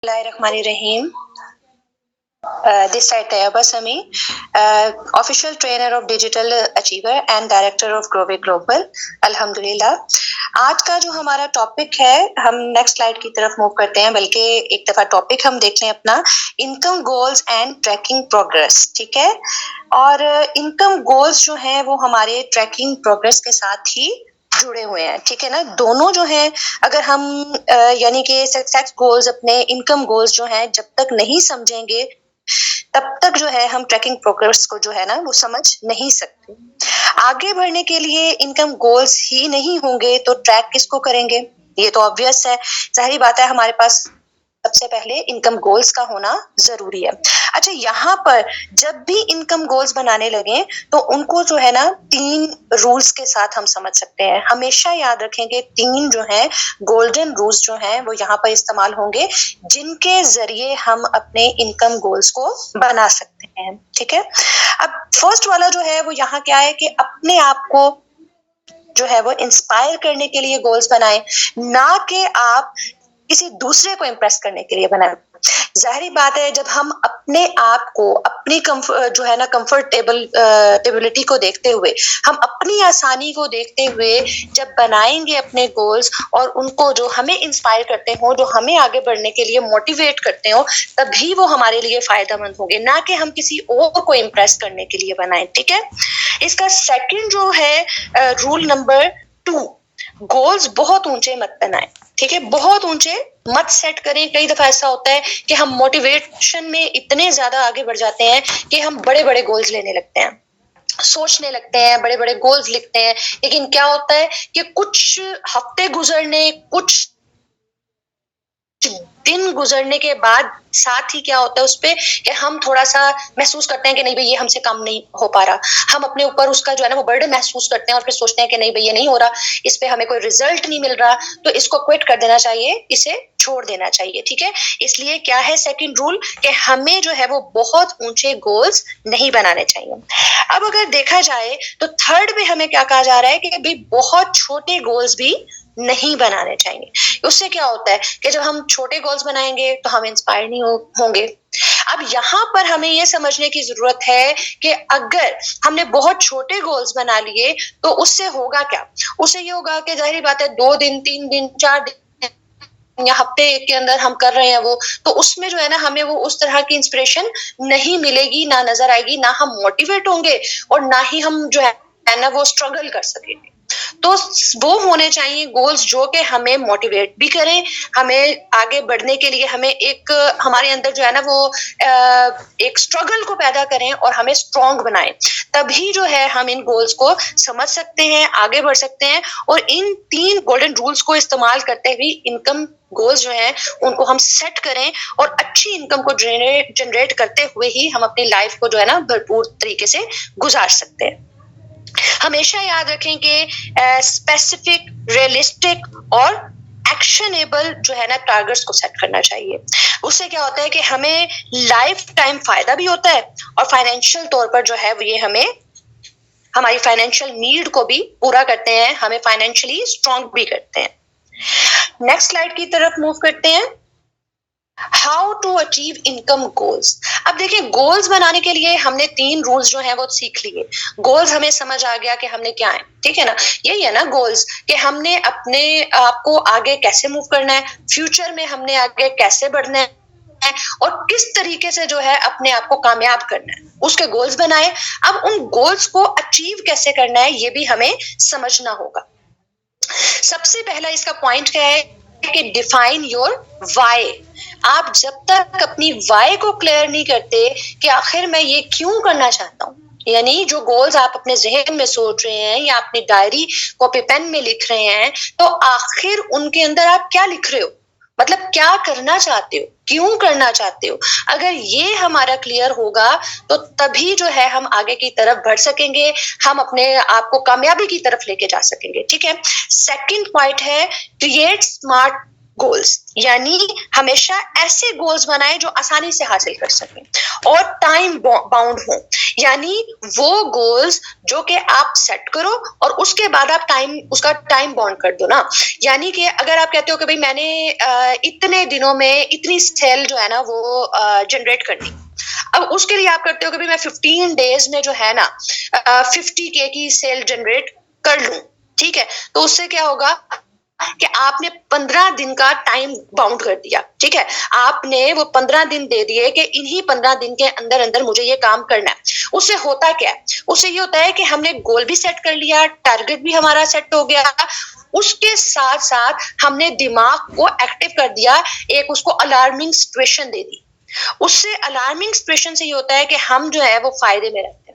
Bismillahirrahmanirrahim. This side Tayyaba Sami, official trainer of Digital Achiever and Director of Growway Global. अल्हम्दुलिल्लाह। आज का जो हमारा टॉपिक है, हम नेक्स्ट स्लाइड की तरफ मूव करते हैं, बल्कि एक दफा टॉपिक हम देख लें अपना, income goals and tracking progress. ठीक है, और इनकम गोल्स जो हैं वो हमारे ट्रैकिंग प्रोग्रेस के साथ ही जुड़े हुए हैं। ठीक है ना, दोनों जो हैं, अगर हम यानी कि सक्सेस गोल्स, अपने इनकम गोल्स जो हैं, जब तक नहीं समझेंगे तब तक जो है हम ट्रैकिंग प्रोग्रेस को जो है ना वो समझ नहीं सकते। आगे बढ़ने के लिए इनकम गोल्स ही नहीं होंगे तो ट्रैक किसको करेंगे? ये तो ऑब्वियस है, जाहिर बात है, हमारे पास सबसे पहले इनकम गोल्स का होना जरूरी है। अच्छा, यहाँ पर जब भी इनकम गोल्स बनाने लगे तो उनको जो है ना 3 रूल्स के साथ हम समझ सकते हैं। हमेशा याद रखेंगे 3 जो हैं गोल्डन रूल्स जो हैं वो यहाँ पर इस्तेमाल होंगे, जिनके जरिए हम अपने इनकम गोल्स को बना सकते हैं। ठीक है, अब फर्स्ट वाला जो है वो यहाँ क्या है कि अपने आप को जो है वो इंस्पायर करने के लिए गोल्स बनाएं, ना कि आप किसी दूसरे को इम्प्रेस करने के लिए बनाएं। जाहिर बात है, जब हम अपने आप को, अपनी जो है ना कंफर्टेबिलिटी को देखते हुए, हम अपनी आसानी को देखते हुए जब बनाएंगे अपने गोल्स और उनको जो हमें इंस्पायर करते हो, जो हमें आगे बढ़ने के लिए मोटिवेट करते हो, तभी वो हमारे लिए फायदेमंद होंगे, ना कि हम किसी और को इम्प्रेस करने के लिए बनाएं। ठीक है, इसका सेकंड जो है रूल नंबर 2, गोल्स बहुत ऊंचे मत बनाएं। ठीक है, बहुत ऊंचे मत सेट करें। कई दफा ऐसा होता है कि हम मोटिवेशन में इतने ज्यादा आगे बढ़ जाते हैं कि हम बड़े बड़े गोल्स लेने लगते हैं, सोचने लगते हैं, बड़े बड़े गोल्स लिखते हैं, लेकिन क्या होता है कि कुछ हफ्ते गुजरने, कुछ दिन गुजरने के बाद साथ ही क्या होता है उस पे कि हम थोड़ा सा महसूस करते हैं कि नहीं भाई ये हमसे काम नहीं हो पा रहा, हम अपने ऊपर उसका जो है ना वो बर्डन महसूस करते हैं और फिर सोचते हैं कि नहीं भाई ये नहीं हो रहा, इस पे हमें कोई रिजल्ट नहीं मिल रहा, तो इसको क्विट कर देना चाहिए, इसे छोड़ देना चाहिए। ठीक है, इसलिए क्या है सेकंड रूल कि हमें जो है वो बहुत ऊंचे गोल्स नहीं बनाने चाहिए। अब अगर देखा जाए तो थर्ड में हमें क्या कहा जा रहा है कि भाई बहुत छोटे गोल्स भी नहीं बनाने चाहिए। उससे क्या होता है कि जब हम छोटे गोल्स बनाएंगे तो हम इंस्पायर नहीं होंगे। अब यहाँ पर हमें ये समझने की जरूरत है कि अगर हमने बहुत छोटे गोल्स बना लिए तो उससे होगा क्या? उससे ये होगा कि जाहिर बात है 2 दिन, 3 दिन, 4 दिन या हफ्ते के अंदर हम कर रहे हैं वो, तो उसमें जो है ना हमें वो उस तरह की इंस्पिरेशन नहीं मिलेगी, ना नजर आएगी, ना हम मोटिवेट होंगे और ना ही हम जो है ना वो स्ट्रगल कर सकेंगे। तो वो होने चाहिए गोल्स जो कि हमें मोटिवेट भी करें, हमें आगे बढ़ने के लिए, हमें एक हमारे अंदर जो है ना वो एक स्ट्रगल को पैदा करें और हमें स्ट्रॉन्ग बनाएं। तभी जो है हम इन गोल्स को समझ सकते हैं, आगे बढ़ सकते हैं और इन 3 गोल्डन रूल्स को इस्तेमाल करते हुए इनकम गोल्स जो हैं उनको हम सेट करें और अच्छी इनकम को जनरेट करते हुए ही हम अपनी लाइफ को जो है ना भरपूर तरीके से गुजार सकते हैं। हमेशा याद रखें कि स्पेसिफिक, रियलिस्टिक और एक्शनेबल जो है ना टारगेट्स को सेट करना चाहिए। उससे क्या होता है कि हमें लाइफ टाइम फायदा भी होता है और फाइनेंशियल तौर पर जो है ये हमें हमारी फाइनेंशियल नीड को भी पूरा करते हैं, हमें फाइनेंशियली स्ट्रॉन्ग भी करते हैं। नेक्स्ट स्लाइड की तरफ मूव करते हैं। How to achieve income goals. अब देखिए, गोल्स बनाने के लिए हमने 3 रूल्स जो हैं वो सीख लिए। गोल्स हमें समझ आ गया कि हमने क्या है, ठीक है ना, यही है ना गोल्स, कि हमने अपने आप को आगे कैसे मूव करना है, फ्यूचर में हमने आगे कैसे बढ़ना है और किस तरीके से जो है अपने आप को कामयाब करना है, उसके गोल्स बनाए। अब उन गोल्स को अचीव कैसे करना है ये भी हमें समझना होगा। सबसे पहला इसका पॉइंट क्या है कि डिफाइन योर वाई। आप जब तक अपनी वाई को क्लियर नहीं करते कि आखिर मैं ये क्यों करना चाहता हूँ, यानी जो गोल्स आप अपने जहन में सोच रहे हैं या अपनी डायरी कॉपी पेन में लिख रहे हैं, तो आखिर उनके अंदर आप क्या लिख रहे हो, मतलब क्या करना चाहते हो, क्यों करना चाहते हो। अगर ये हमारा क्लियर होगा तो तभी जो है हम आगे की तरफ बढ़ सकेंगे, हम अपने आप को कामयाबी की तरफ लेके जा सकेंगे। ठीक है, सेकंड पॉइंट है क्रिएट स्मार्ट गोल्स, यानी हमेशा ऐसे गोल्स बनाए जो आसानी से हासिल कर सकें और टाइम बाउंड हो, यानी वो गोल्स जो कि आप सेट करो और उसके बाद आप उसका टाइम बाउंड कर दो ना। यानी कि अगर आप कहते हो कि भाई मैंने इतने दिनों में इतनी सेल जो है ना वो जनरेट करनी, अब उसके लिए आप करते हो कि भाई मैं 15 डेज में जो है ना 50K की सेल जनरेट कर लूं, ठीक है, तो उससे क्या होगा कि आपने 15 दिन का टाइम बाउंड कर दिया, ठीक है, आपने वो 15 दिन दे दिए कि इन्हीं 15 दिन के अंदर अंदर मुझे ये काम करना है। उससे होता क्या है, उससे ये होता है कि हमने गोल भी सेट कर लिया, टारगेट भी हमारा सेट हो गया, उसके साथ साथ हमने दिमाग को एक्टिव कर दिया, एक उसको अलार्मिंग सिचुएशन दे दी। उससे अलार्मिंग सिचुएशन से ये होता है कि हम जो है वो फायदे में रहते हैं।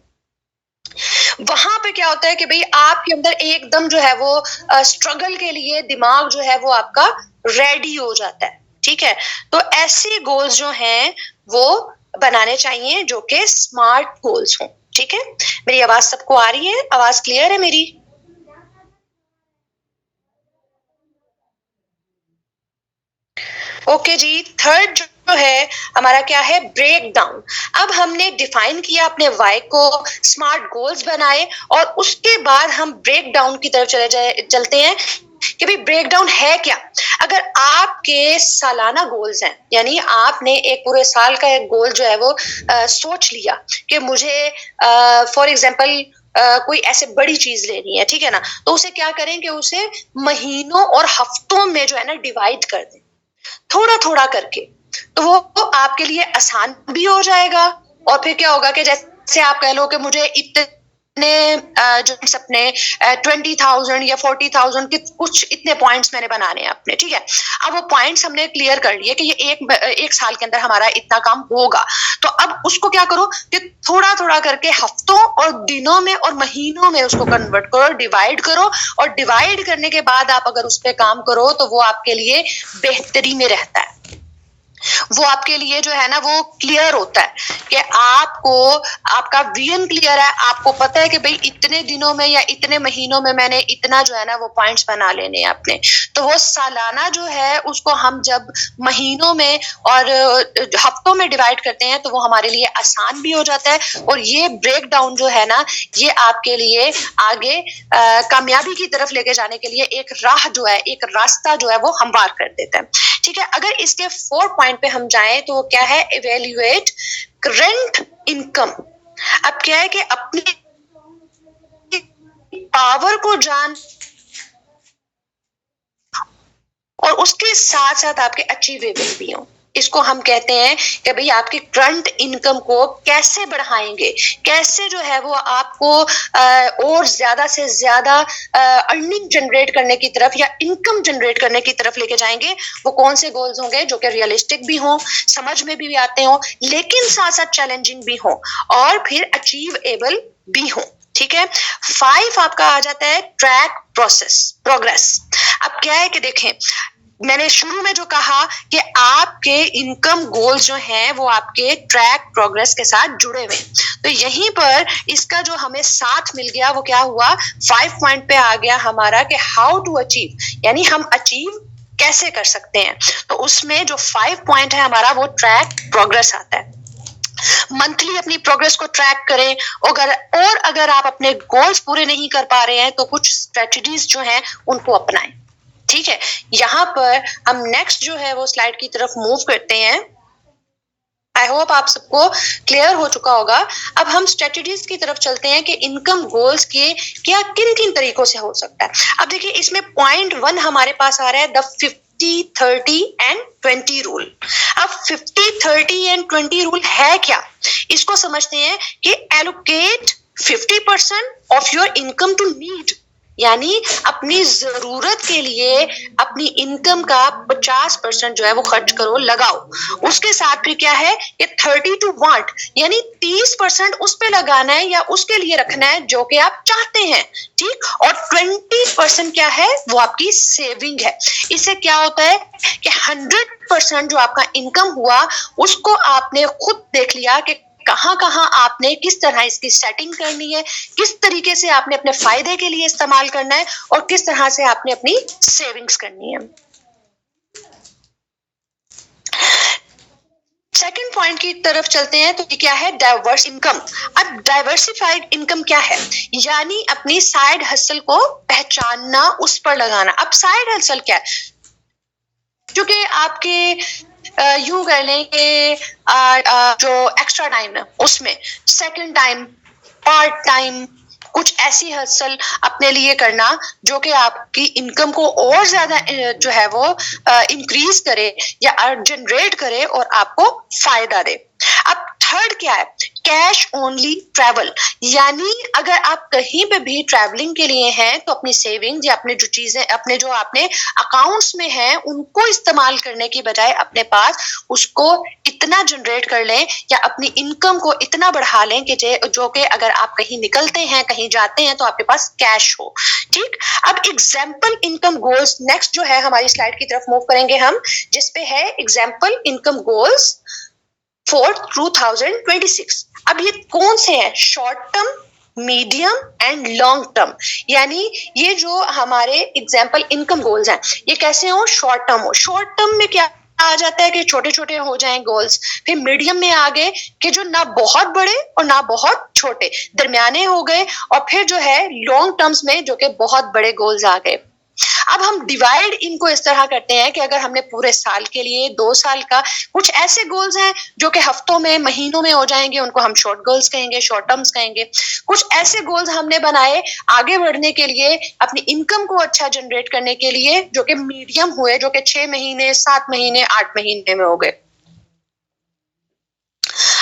वहां पे क्या होता है कि भाई आपके अंदर एकदम जो है वो स्ट्रगल के लिए दिमाग जो है वो आपका रेडी हो जाता है, ठीक है। तो ऐसे गोल्स जो हैं वो बनाने चाहिए जो कि स्मार्ट गोल्स हों, ठीक है। मेरी आवाज सबको आ रही है? आवाज क्लियर है मेरी? ओके जी। थर्ड जो है हमारा क्या है, ब्रेक डाउन। अब हमने डिफाइन किया अपने वाई को, स्मार्ट गोल्स बनाए और उसके बाद हम ब्रेक डाउन की तरफ चलते हैं कि भाई ब्रेक डाउन है क्या। अगर आपके सालाना गोल्स हैं, यानी आपने एक पूरे साल का एक गोल जो है वो सोच लिया कि मुझे फॉर एग्जाम्पल कोई ऐसे बड़ी चीज लेनी है, ठीक है ना, तो उसे क्या करें कि उसे महीनों और हफ्तों में जो है ना डिवाइड कर दें, थोड़ा थोड़ा करके, तो वो आपके लिए आसान भी हो जाएगा। और फिर क्या होगा कि जैसे आप कह लो कि मुझे इतने जो अपने 20,000 या 40,000 के कुछ इतने पॉइंट्स मैंने बनाने हैं अपने, ठीक है। अब वो पॉइंट्स हमने क्लियर कर लिए कि ये एक साल के अंदर हमारा इतना काम होगा, तो अब उसको क्या करो कि थोड़ा थोड़ा करके हफ्तों और दिनों में और महीनों में उसको कन्वर्ट करो, डिवाइड करो, और डिवाइड करने के बाद आप अगर उस पर काम करो तो वो आपके लिए बेहतरी में रहता है, वो आपके लिए जो है ना वो क्लियर होता है कि आपको आपका विजन क्लियर है, आपको पता है कि भाई इतने दिनों में या इतने महीनों में मैंने इतना जो है ना वो पॉइंट्स बना लेने हैं अपने। तो वो सालाना जो है उसको हम जब महीनों में और हफ्तों में डिवाइड करते हैं तो वो हमारे लिए आसान भी हो जाता है, और ये ब्रेक डाउन जो है ना ये आपके लिए आगे कामयाबी की तरफ लेके जाने के लिए एक राह जो है, एक रास्ता जो है वो हमवार कर देता है, ठीक है। अगर इसके 4 पॉइंट पे हम जाएं तो क्या है, इवेल्युएट करंट इनकम। अब क्या है कि अपनी पावर को जान और उसके साथ साथ आपके अचीवेबल भी हो। इसको हम कहते हैं कि भाई आपकी करंट इनकम को कैसे बढ़ाएंगे, कैसे जो है वो आपको और ज्यादा से ज्यादा अर्निंग जनरेट करने की तरफ या इनकम जनरेट करने की तरफ लेके जाएंगे। वो कौन से गोल्स होंगे जो कि रियलिस्टिक भी हों, समझ में भी आते हों, लेकिन साथ साथ चैलेंजिंग भी हों और फिर अचीवेबल भी हों, ठीक है। 5 आपका आ जाता है ट्रैक प्रोग्रेस। अब क्या है कि देखें, मैंने शुरू में जो कहा कि आपके इनकम गोल्स जो हैं वो आपके ट्रैक प्रोग्रेस के साथ जुड़े हुए, तो यहीं पर इसका जो हमें साथ मिल गया वो क्या हुआ, 5 पॉइंट पे आ गया हमारा कि हाउ टू अचीव, यानी हम अचीव कैसे कर सकते हैं। तो उसमें जो 5 पॉइंट है हमारा वो ट्रैक प्रोग्रेस आता है। मंथली अपनी प्रोग्रेस को ट्रैक करें, अगर आप अपने गोल्स पूरे नहीं कर पा रहे हैं तो कुछ स्ट्रेटजीज जो हैं उनको अपनाएं, ठीक है। यहां पर हम नेक्स्ट जो है वो स्लाइड की तरफ मूव करते हैं। आई होप आप सबको क्लियर हो चुका होगा। अब हम स्ट्रेटजीज की तरफ चलते हैं कि इनकम गोल्स के क्या किन किन तरीकों से हो सकता है। अब देखिए इसमें पॉइंट 1 हमारे पास आ रहा है, द 50-30-20 रूल। अब 50-30 एंड 20 रूल है क्या, इसको समझते हैं कि allocate 50% of your income to need, यानी अपनी जरूरत के लिए अपनी इनकम का 50% जो है वो खर्च करो, लगाओ। उसके साथ फिर क्या है कि 30 टू वांट, यानी 30% उस पे लगाना है या उसके लिए रखना है जो कि आप चाहते हैं, ठीक। और 20% क्या है, वो आपकी सेविंग है। इससे क्या होता है कि 100% जो आपका इनकम हुआ उसको आपने खुद देख लिया कि कहां कहां आपने किस तरह इसकी सेटिंग करनी है, किस तरीके से आपने अपने फायदे के लिए इस्तेमाल करना है और किस तरह से आपने अपनी सेविंग्स करनी है। सेकंड पॉइंट की तरफ चलते हैं, तो ये क्या है, डाइवर्स इनकम। अब डाइवर्सिफाइड इनकम क्या है, यानी अपनी साइड हसल को पहचानना, उस पर लगाना। अब साइड हसल क्या है, क्योंकि आपके यूं कर लें कि जो एक्स्ट्रा टाइम है उसमें सेकंड टाइम, पार्ट टाइम, कुछ ऐसी हसल अपने लिए करना जो कि आपकी इनकम को और ज्यादा जो है वो इंक्रीज करे या जनरेट करे और आपको फायदा दे। अब थर्ड क्या है, कैश ओनली ट्रैवल, यानी अगर आप कहीं पे भी ट्रैवलिंग के लिए हैं तो अपनी सेविंग्स या अपने जो चीजें अपने जो आपने अकाउंट्स में हैं उनको इस्तेमाल करने की बजाय अपने पास उसको इतना जनरेट कर लें या अपनी इनकम को इतना बढ़ा लें कि जो कि अगर आप कहीं निकलते हैं, कहीं जाते हैं तो आपके पास कैश हो। ठीक, अब एग्जाम्पल इनकम गोल्स नेक्स्ट जो है हमारी स्लाइड की तरफ मूव करेंगे हम, जिसपे है एग्जाम्पल इनकम गोल्स फॉर 2026। अब ये कौन से हैं, short term, medium and long term, यानी ये जो हमारे एग्जाम्पल इनकम गोल्स हैं ये कैसे हो, शॉर्ट टर्म हो। शॉर्ट टर्म में क्या आ जाता है कि छोटे छोटे हो जाएं गोल्स, फिर मीडियम में आ गए कि जो ना बहुत बड़े और ना बहुत छोटे, दरमियाने हो गए, और फिर जो है लॉन्ग टर्म्स में जो कि बहुत बड़े गोल्स आ गए। अब हम डिवाइड इनको इस तरह करते हैं कि अगर हमने पूरे साल के लिए 2 साल का कुछ ऐसे गोल्स हैं जो कि हफ्तों में, महीनों में हो जाएंगे, उनको हम शॉर्ट गोल्स कहेंगे, शॉर्ट टर्म्स कहेंगे। कुछ ऐसे गोल्स हमने बनाए आगे बढ़ने के लिए, अपनी इनकम को अच्छा जनरेट करने के लिए, जो कि मीडियम हुए, जो कि 6 महीने, 7 महीने, 8 महीने में हो गए।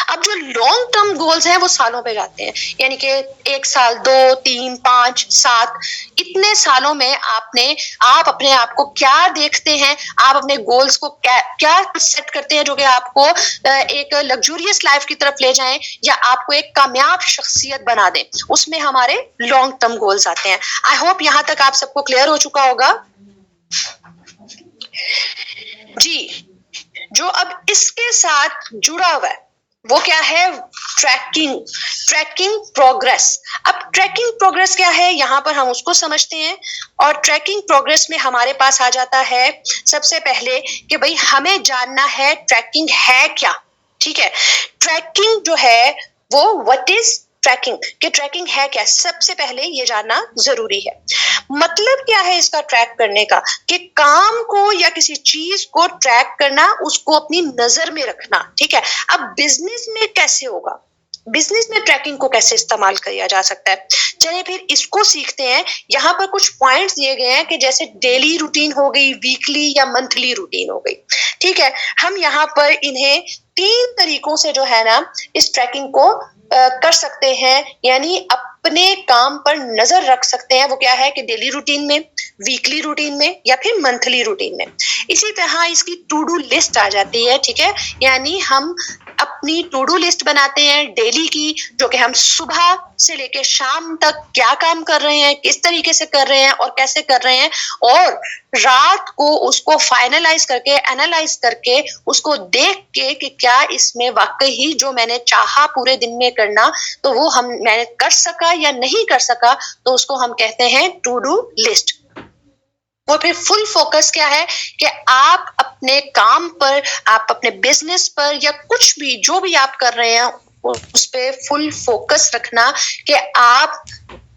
अब जो लॉन्ग टर्म गोल्स हैं वो सालों पे जाते हैं, यानी कि 1 साल, 2, 3, 5, 7, इतने सालों में आप अपने आप को क्या देखते हैं, आप अपने गोल्स को क्या सेट करते हैं जो कि आपको एक लग्जूरियस लाइफ की तरफ ले जाएं या आपको एक कामयाब शख्सियत बना दें, उसमें हमारे लॉन्ग टर्म गोल्स आते हैं। आई होप यहां तक आप सबको क्लियर हो चुका होगा जी। जो अब इसके साथ जुड़ा हुआ है वो क्या है, ट्रैकिंग प्रोग्रेस। अब ट्रैकिंग प्रोग्रेस क्या है, यहाँ पर हम उसको समझते हैं। और ट्रैकिंग प्रोग्रेस में हमारे पास आ जाता है सबसे पहले कि भाई हमें जानना है ट्रैकिंग है क्या। ठीक है, ट्रैकिंग जो है वो व्हाट इज ट्रैकिंग, कि ट्रैकिंग है क्या, सबसे पहले ये जानना जरूरी है। मतलब क्या है इसका ट्रैक करने का, कि काम को या किसी चीज को ट्रैक करना, उसको अपनी नजर में रखना। ठीक है, अब बिजनेस में कैसे होगा, बिजनेस में ट्रैकिंग को कैसे इस्तेमाल किया जा सकता है, चलिए फिर इसको सीखते हैं। यहाँ पर कुछ पॉइंट्स दिए गए हैं कि जैसे डेली रूटीन हो गई, वीकली या मंथली रूटीन हो गई। ठीक है, हम यहाँ पर इन्हें 3 तरीकों से जो है ना इस ट्रैकिंग को कर सकते हैं, यानी अपने काम पर नजर रख सकते हैं। वो क्या है कि डेली रूटीन में, वीकली रूटीन में या फिर मंथली रूटीन में। इसी तरह इसकी टू डू लिस्ट आ जाती है। ठीक है, यानी हम अपनी टू डू लिस्ट बनाते हैं डेली की, जो कि हम सुबह से लेके शाम तक क्या काम कर रहे हैं, किस तरीके से कर रहे हैं और कैसे कर रहे हैं, और रात को उसको फाइनलाइज करके, एनालाइज करके, उसको देख के कि क्या इसमें वाकई ही जो मैंने चाहा पूरे दिन में करना तो वो मैंने कर सका या नहीं कर सका, तो उसको हम कहते हैं टू डू लिस्ट। और फिर फुल फोकस क्या है कि आप अपने काम पर, आप अपने बिजनेस पर या कुछ भी जो भी आप कर रहे हैं उस पे फुल फोकस रखना कि आप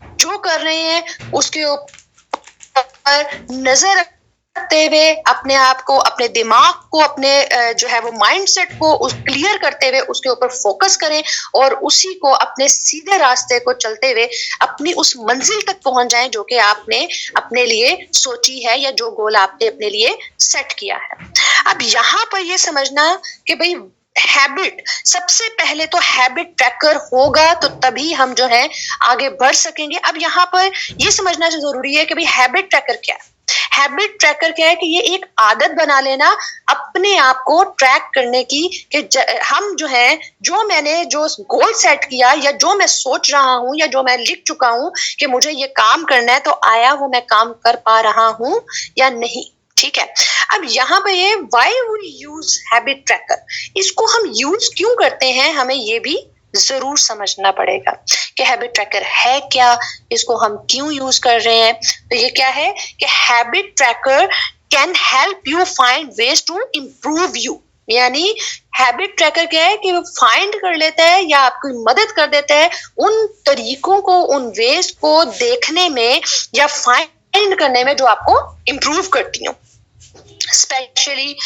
जो कर रहे हैं उसके ऊपर नजर रखते हुए अपने आप को, अपने दिमाग को, अपने जो है वो माइंडसेट को उस क्लियर करते हुए उसके ऊपर फोकस करें और उसी को अपने सीधे रास्ते को चलते हुए अपनी उस मंजिल तक पहुंच जाएं जो कि आपने अपने लिए सोची है या जो गोल आपने अपने लिए सेट किया है। अब यहाँ पर ये समझना कि भाई हैबिट, सबसे पहले तो हैबिट ट्रैकर होगा तो तभी हम जो है आगे बढ़ सकेंगे। अब यहाँ पर ये समझना जरूरी है कि भाई हैबिट ट्रैकर क्या है। हैबिट ट्रैकर क्या है कि ये एक आदत बना लेना अपने आप को ट्रैक करने की, कि हम जो है, जो मैंने जो गोल सेट किया या जो मैं सोच रहा हूं या जो मैं लिख चुका हूं कि मुझे ये काम करना है, तो आया वो मैं काम कर पा रहा हूं या नहीं। ठीक है, अब यहाँ पे ये why we use habit tracker, इसको हम यूज क्यों करते हैं, हमें ये भी जरूर समझना पड़ेगा कि हैबिट ट्रैकर है क्या, इसको हम क्यों यूज कर रहे हैं। तो ये क्या है कि habit tracker can help you find ways to improve you. यानी हैबिट ट्रैकर क्या है कि वो फाइंड कर लेता है या आपकी मदद कर देता है उन तरीकों को, उन वेज को देखने में या फाइंड करने में जो आपको इम्प्रूव करती हूँ। Specially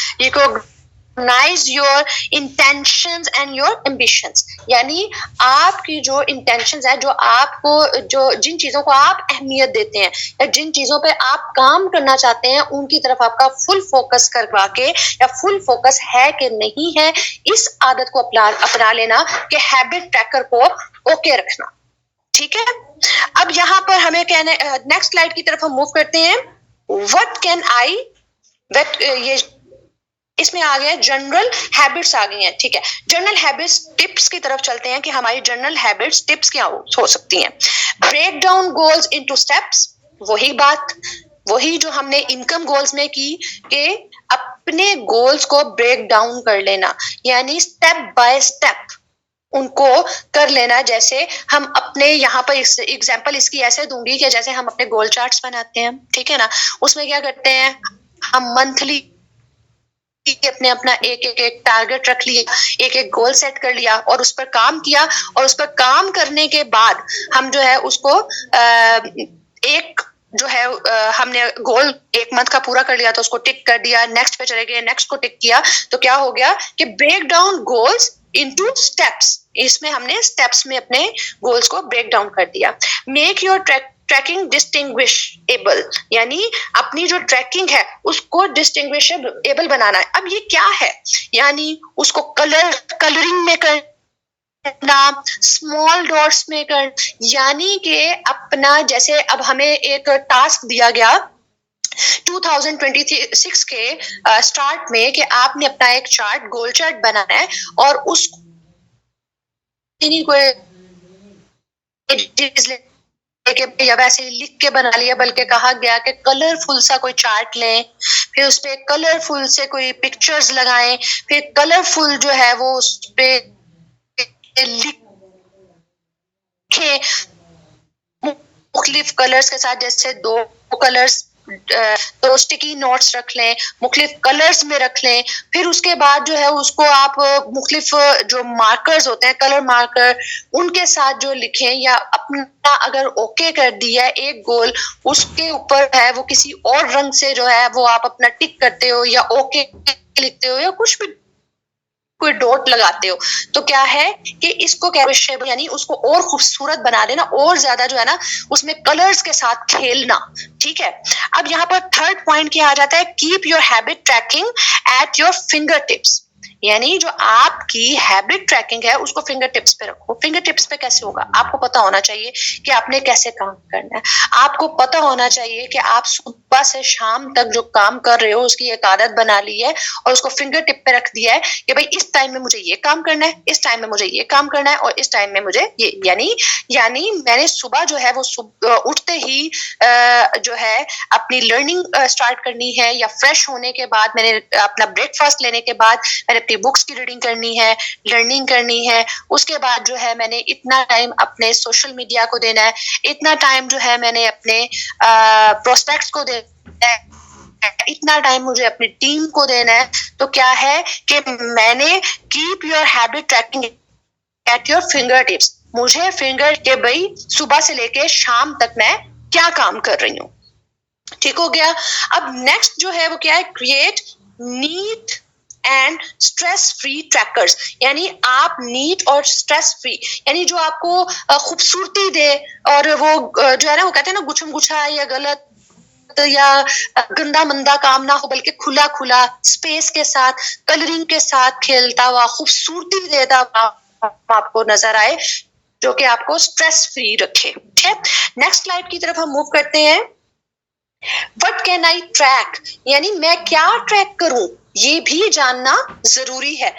recognize your intentions and your ambitions, यानी आपकी जो intentions है, जो आपको जो जिन चीजों को आप अहमियत देते हैं या जिन चीजों पे आप काम करना चाहते हैं उनकी तरफ आपका फुल फोकस करवा के या फुल फोकस है कि नहीं है, इस आदत को अपना लेना कि हैबिट ट्रैकर को ओके रखना। ठीक है, अब यहाँ पर हमें कहने नेक्स्ट स्लाइड की तरफ हम मूव करते हैं। व्हाट कैन आई ये इसमें आ गया जनरल हैबिट्स आ गई हैं। ठीक है, जनरल हैबिट्स टिप्स की तरफ चलते हैं कि हमारी जनरल हैबिट्स टिप्स क्या हो सकती हैं। Break down goals into steps, वही जो हमने इनकम गोल्स में की कि अपने गोल्स को ब्रेक डाउन कर लेना, यानी स्टेप बाय स्टेप उनको कर लेना। जैसे हम अपने यहाँ पर एग्जांपल इसकी ऐसे दूंगी कि जैसे हम अपने गोल चार्ट्स बनाते हैं, ठीक है ना, उसमें क्या करते हैं हम मंथली अपना एक टारगेट रख लिया, एक गोल सेट कर लिया और उस पर काम किया, और उस पर काम करने के बाद हम जो है उसको एक जो है हमने गोल एक मंथ का पूरा कर लिया तो उसको टिक कर दिया, नेक्स्ट पे चले गए, नेक्स्ट को टिक किया, तो क्या हो गया कि break down goals into steps, इसमें हमने स्टेप्स में अपने गोल्स को ब्रेक डाउन कर दिया। मेक योर ट्रैकिंग डिस्टिंग्विशेबल, यानी अपनी जो ट्रैकिंग है उसको डिस्टिंग्विशेबल बनाना है। अब ये क्या है, यानी उसको कलरिंग में करना, स्मॉल डॉट्स में कर, यानी कि अपना जैसे अब हमें एक टास्क दिया गया 2026 के स्टार्ट में कि आपने अपना एक चार्ट, गोल चार्ट बनाना है और उस या वैसे लिख के बना लिया, बल्कि कहा गया कि कलरफुल सा कोई चार्ट लें, फिर उस पे कलरफुल से कोई पिक्चर्स लगाएं, फिर कलरफुल जो है वो उस पे लिखें मुख्तलिफ कलर्स के साथ, जैसे 2 कलर्स तो स्टिकी नोट्स रख लें, मुख्तलिफ कलर्स में रख लें। फिर उसके बाद जो है उसको आप मुख्तलिफ जो मार्कर्स होते हैं, कलर मार्कर, उनके साथ जो लिखें, या अपना अगर ओके कर दिया एक गोल, उसके ऊपर है वो किसी और रंग से जो है वो आप अपना टिक करते हो या ओके लिखते हो या कुछ भी कोई डॉट लगाते हो, तो क्या है कि इसको यानी उसको और खूबसूरत बना देना, और ज्यादा जो है ना उसमें कलर्स के साथ खेलना। ठीक है, अब यहाँ पर थर्ड पॉइंट क्या आ जाता है, keep your habit tracking at your finger tips, यानी जो आपकी हैबिट ट्रैकिंग है उसको फिंगर टिप्स पे रखो। फिंगर टिप्स पे कैसे होगा, आपको पता होना चाहिए कि आपने कैसे काम करना है, आपको पता होना चाहिए कि आप सुबह से शाम तक जो काम कर रहे हो उसकी एक आदत बना ली है और उसको फिंगर टिप पे रख दिया है कि भाई इस टाइम में मुझे ये काम करना है, इस टाइम में मुझे ये काम करना है और इस टाइम में मुझे ये, यानी मैंने सुबह जो है वो उठते ही जो है अपनी लर्निंग स्टार्ट करनी है, या फ्रेश होने के बाद मैंने अपना ब्रेकफास्ट लेने के बाद मैंने अपनी बुक्स की रीडिंग करनी है, लर्निंग करनी है, उसके बाद जो है मैंने इतना टाइम अपने सोशल मीडिया को देना है, इतना टाइम जो है मैंने अपने प्रोस्पेक्ट्स को देना है, इतना टाइम मुझे अपनी टीम को देना है। तो क्या है कि मैंने keep your habit tracking at your finger tips, मुझे फिंगर के भाई सुबह से लेके शाम तक मैं क्या काम कर रही हूँ। ठीक हो गया। अब नेक्स्ट जो है वो क्या है, create neat and stress free trackers, यानी आप नीट और स्ट्रेस फ्री, यानी जो आपको खूबसूरती दे और वो जो है ना वो कहते हैं ना गुछम गुछा या गलत या गंदा मंदा काम ना हो, बल्कि खुला खुला स्पेस के साथ, कलरिंग के साथ खेलता हुआ, खूबसूरती देता हुआ आपको नजर आए, जो कि आपको स्ट्रेस फ्री रखे। ठीक है, नेक्स्ट स्लाइड की तरफ हम मूव करते हैं। What can I track, यानी मैं क्या ट्रैक करूं, ये भी जानना जरूरी है।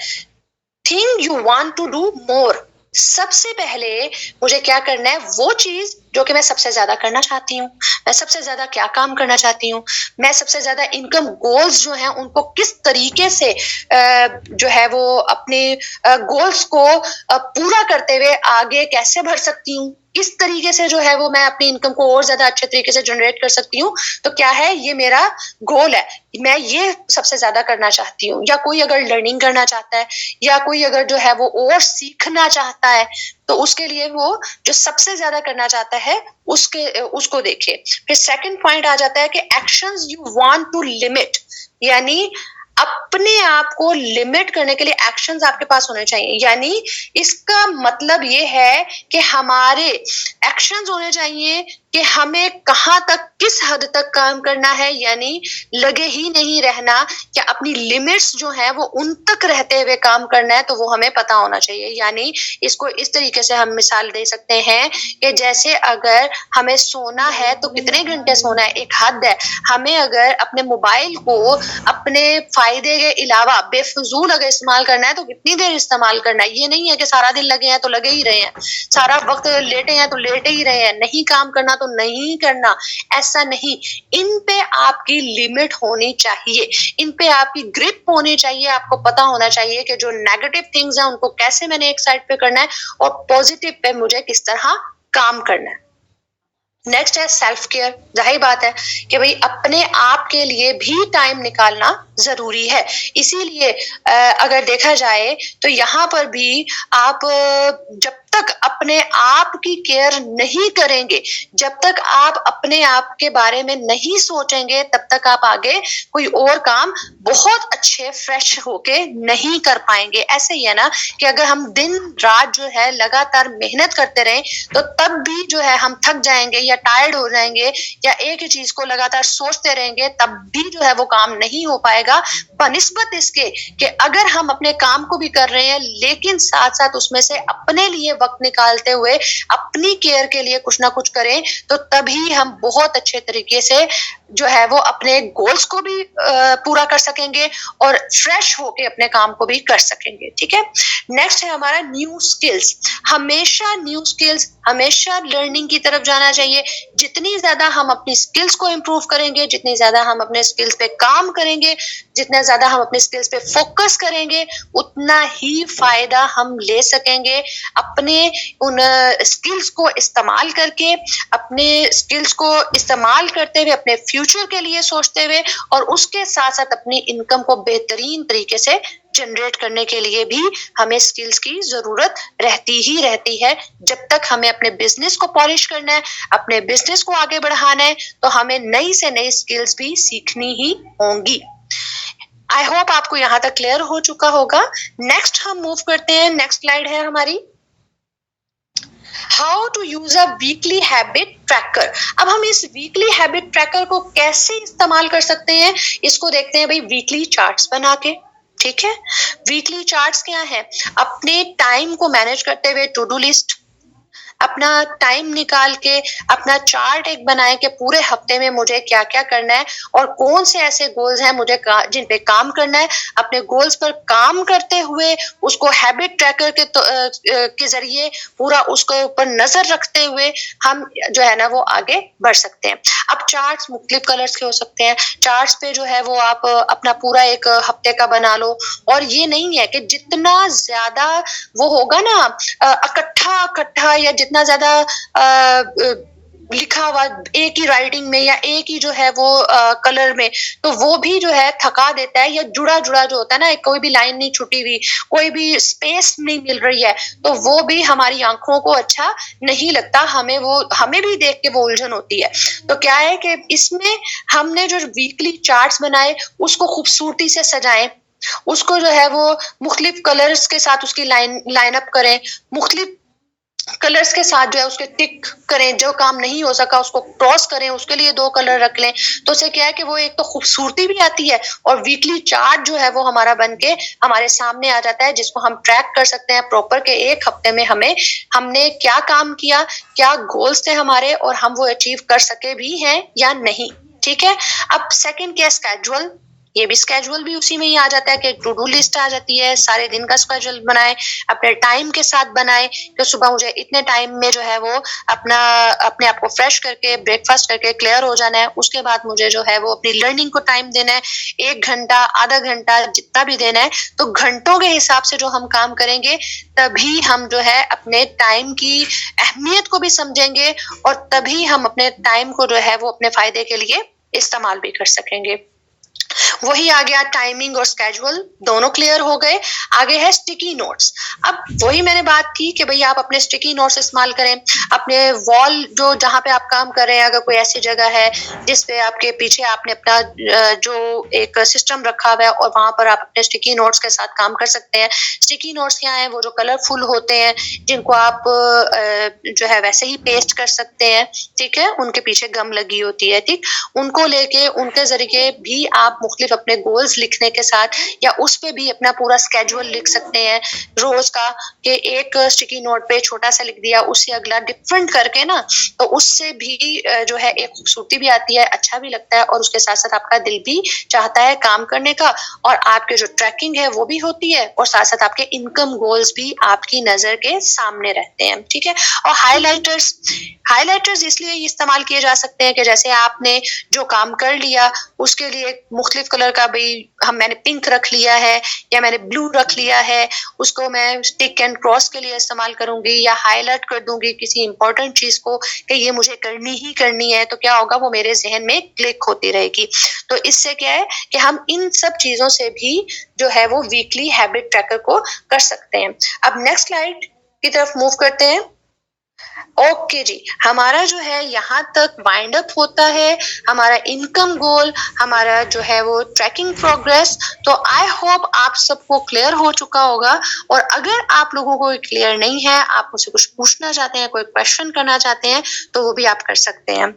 Think you want to do more, सबसे पहले मुझे क्या करना है, वो चीज जो कि मैं सबसे ज्यादा करना चाहती हूँ, मैं सबसे ज्यादा क्या काम करना चाहती हूँ, मैं सबसे ज्यादा इनकम गोल्स जो हैं उनको किस तरीके से जो है वो अपने गोल्स को पूरा करते हुए आगे कैसे बढ़ सकती हूँ, इस तरीके से जो है वो मैं अपनी इनकम को और ज्यादा अच्छे तरीके से जनरेट कर सकती हूँ। तो क्या है, ये मेरा गोल है, मैं ये सबसे ज्यादा करना चाहती हूँ। या कोई अगर लर्निंग करना चाहता है या कोई अगर जो है वो और सीखना चाहता है तो उसके लिए वो जो सबसे ज्यादा करना चाहता है उसको देखे। फिर सेकंड पॉइंट आ जाता है कि actions you want to limit, यानी अपने आप को लिमिट करने के लिए एक्शंस आपके पास होने चाहिए। यानी इसका मतलब ये है कि हमारे एक्शंस होने चाहिए कि हमें कहाँ तक, किस हद तक काम करना है, यानी लगे ही नहीं रहना, या अपनी लिमिट्स जो है वो उन तक रहते हुए काम करना है, तो वो हमें पता होना चाहिए। यानी इसको इस तरीके से हम मिसाल दे सकते हैं कि जैसे अगर हमें सोना है तो कितने घंटे सोना है, एक हद है। हमें अगर अपने मोबाइल को अपने फायदे के अलावा बेफजूल अगर इस्तेमाल करना है तो कितनी देर इस्तेमाल करना है। ये नहीं है कि सारा दिन लगे हैं तो लगे ही रहे हैं, सारा वक्त लेटे हैं तो लेटे ही रहे हैं, नहीं काम करना तो नहीं करना, ऐसा नहीं। इन पे आपकी लिमिट होनी चाहिए, इन पे आपकी ग्रिप होनी चाहिए। आपको पता होना चाहिए कि जो नेगेटिव थिंग्स हैं उनको कैसे मैंने एक साइड पे करना है और पॉजिटिव पे मुझे किस तरह काम करना है। नेक्स्ट है सेल्फ केयर। जाहिर बात है कि भाई अपने आप के लिए भी टाइम निकालना जरूरी है। इसीलिए अगर देखा जाए तो यहाँ पर भी आप जब तक अपने आप की केयर नहीं करेंगे, जब तक आप अपने आप के बारे में नहीं सोचेंगे, तब तक आप आगे कोई और काम बहुत अच्छे फ्रेश होके नहीं कर पाएंगे। ऐसे ही है ना कि अगर हम दिन रात जो है लगातार मेहनत करते रहें तो तब भी जो है हम थक जाएंगे या टायर्ड हो जाएंगे, या एक ही चीज को लगातार सोचते रहेंगे, तब भी जो है वो काम नहीं हो पाएगा। बनिस्बत इसके कि अगर हम अपने काम को भी कर रहे हैं लेकिन साथ साथ उसमें से अपने लिए वक्त निकालते हुए अपनी केयर के लिए कुछ ना कुछ करें, तो तभी हम बहुत अच्छे तरीके से जो है वो अपने गोल्स को भी पूरा कर सकेंगे और फ्रेश होके अपने काम को भी कर सकेंगे। ठीक है, नेक्स्ट है हमारा न्यू स्किल्स। हमेशा न्यू स्किल्स, हमेशा लर्निंग की तरफ जाना चाहिए। जितनी ज्यादा हम अपनी स्किल्स को इम्प्रूव करेंगे, जितनी ज्यादा हम अपने स्किल्स पे काम करेंगे, जितना ज्यादा हम अपने स्किल्स पे फोकस करेंगे, उतना ही फायदा हम ले सकेंगे। अपने उन स्किल्स को इस्तेमाल करके, अपने स्किल्स को इस्तेमाल करते हुए अपने फ्यूचर के लिए सोचते हुए, और उसके साथ साथ अपनी इनकम को बेहतरीन तरीके से जनरेट करने के लिए भी हमें स्किल्स की जरूरत रहती ही रहती है। जब तक हमें अपने बिजनेस को पॉलिश करना है, अपने बिजनेस को आगे बढ़ाना है, तो हमें नई से नई स्किल्स भी सीखनी ही होंगी। आई होप आपको यहाँ तक क्लियर हो चुका होगा। नेक्स्ट हम मूव करते हैं, नेक्स्ट स्लाइड है हमारी how to use a weekly habit tracker. अब हम इस वीकली हैबिट ट्रैकर को कैसे इस्तेमाल कर सकते हैं, इसको देखते हैं भाई वीकली चार्ट्स बना के। ठीक है, वीकली चार्ट्स क्या है, अपने टाइम को मैनेज करते हुए टू डू लिस्ट, अपना टाइम निकाल के अपना चार्ट एक बनाए कि पूरे हफ्ते में मुझे क्या क्या करना है और कौन से ऐसे गोल्स हैं मुझे जिन पे काम करना है। अपने गोल्स पर काम करते हुए उसको हैबिट ट्रैकर के जरिए पूरा उसके ऊपर नजर रखते हुए हम जो है ना वो आगे बढ़ सकते हैं। अब चार्ट्स मुख्तलिफ कलर्स के हो सकते हैं। चार्ट्स पे जो है वो आप अपना पूरा एक हफ्ते का बना लो, और ये नहीं है कि जितना ज्यादा वो होगा ना इकट्ठा या जितना ज्यादा लिखा हुआ एक ही राइटिंग में या एक ही जो है वो कलर में, तो वो भी जो है थका देता है, या जुड़ा जो होता है ना, कोई भी लाइन नहीं छुटी हुई, कोई भी स्पेस नहीं मिल रही है, तो वो भी हमारी आंखों को अच्छा नहीं लगता, हमें भी देख के वो उलझन होती है। तो क्या है कि इसमें हमने जो वीकली चार्ट्स बनाए उसको खूबसूरती से सजाएं, उसको जो है वो मुख्तलिफ कलर्स के साथ उसकी लाइन अप करें, मुख्तलिफ कलर्स के साथ जो है उसके टिक करें, जो काम नहीं हो सका उसको क्रॉस करें, उसके लिए 2 कलर रख लें। तो उससे क्या है कि वो एक तो खूबसूरती भी आती है और वीकली चार्ट जो है वो हमारा बन के हमारे सामने आ जाता है, जिसको हम ट्रैक कर सकते हैं प्रॉपर के एक हफ्ते में हमने क्या काम किया, क्या गोल्स थे हमारे और हम वो अचीव कर सके भी हैं या नहीं। ठीक है, अब सेकंड क्या, स्केड्यूल। ये भी स्केड्यूल भी उसी में ही आ जाता है कि टू डू लिस्ट आ जाती है, सारे दिन का स्केड्यूल बनाए, अपने टाइम के साथ बनाए कि सुबह मुझे इतने टाइम में जो है वो अपना अपने आप को फ्रेश करके ब्रेकफास्ट करके क्लियर हो जाना है। उसके बाद मुझे जो है वो अपनी लर्निंग को टाइम देना है, 1 घंटा, आधा घंटा, जितना भी देना है। तो घंटों के हिसाब से जो हम काम करेंगे, तभी हम जो है अपने टाइम की अहमियत को भी समझेंगे और तभी हम अपने टाइम को जो है वो अपने फायदे के लिए इस्तेमाल भी कर सकेंगे। वही आ गया टाइमिंग और स्केड्यूल, दोनों क्लियर हो गए। आगे है स्टिकी नोट्स। अब वही मैंने बात की कि भाई आप अपने स्टिकी नोट्स इस्तेमाल करें, अपने वॉल जो जहाँ पे आप काम कर रहे हैं, अगर कोई ऐसी जगह है जिस पे आपके पीछे आपने अपना जो एक सिस्टम रखा हुआ है और वहां पर आप अपने स्टिकी नोट्स के साथ काम कर सकते हैं। स्टिकी नोट्स क्या है, वो जो कलरफुल होते हैं जिनको आप जो है वैसे ही पेस्ट कर सकते हैं, ठीक है, उनके पीछे गम लगी होती है, ठीक, उनको लेके उनके जरिए भी आप मुख्तलिफ अपने गोल्स लिखने के साथ या उस पे भी अपना पूरा स्केड्यूल लिख सकते हैं रोज का, कि एक स्टिकी नोट पे छोटा सा लिख दिया, उससे अगला डिफरेंट करके ना, तो उससे भी जो है एक खूबसूरती भी आती है, अच्छा भी लगता है और उसके साथ साथ आपका दिल भी चाहता है काम करने का और आपके जो ट्रैकिंग है वो भी होती है और साथ साथ आपके इनकम गोल्स भी आपकी नजर के सामने रहते हैं, ठीक है। और हाइलाइटर्स इसलिए इस्तेमाल किए जा सकते हैं कि जैसे आपने जो काम कर लिया उसके लिए मुख्तलिफ कलर का भाई मैंने पिंक रख लिया है या मैंने ब्लू रख लिया है, उसको मैं टिक एंड क्रॉस के लिए इस्तेमाल करूंगी या हाईलाइट कर दूंगी किसी इंपॉर्टेंट चीज को कि ये मुझे करनी ही करनी है, तो क्या होगा, वो मेरे जहन में क्लिक होती रहेगी। तो इससे क्या है कि हम इन सब चीजों से भी जो है वो वीकली हैबिट ट्रैकर को कर सकते हैं। अब नेक्स्ट स्लाइड की तरफ मूव करते हैं। ओके जी, हमारा जो है यहाँ तक वाइंड अप होता है, हमारा इनकम गोल, हमारा जो है वो ट्रैकिंग प्रोग्रेस। तो आई होप आप सबको क्लियर हो चुका होगा और अगर आप लोगों को क्लियर नहीं है, आप मुझसे कुछ पूछना चाहते हैं, कोई क्वेश्चन करना चाहते हैं, तो वो भी आप कर सकते हैं।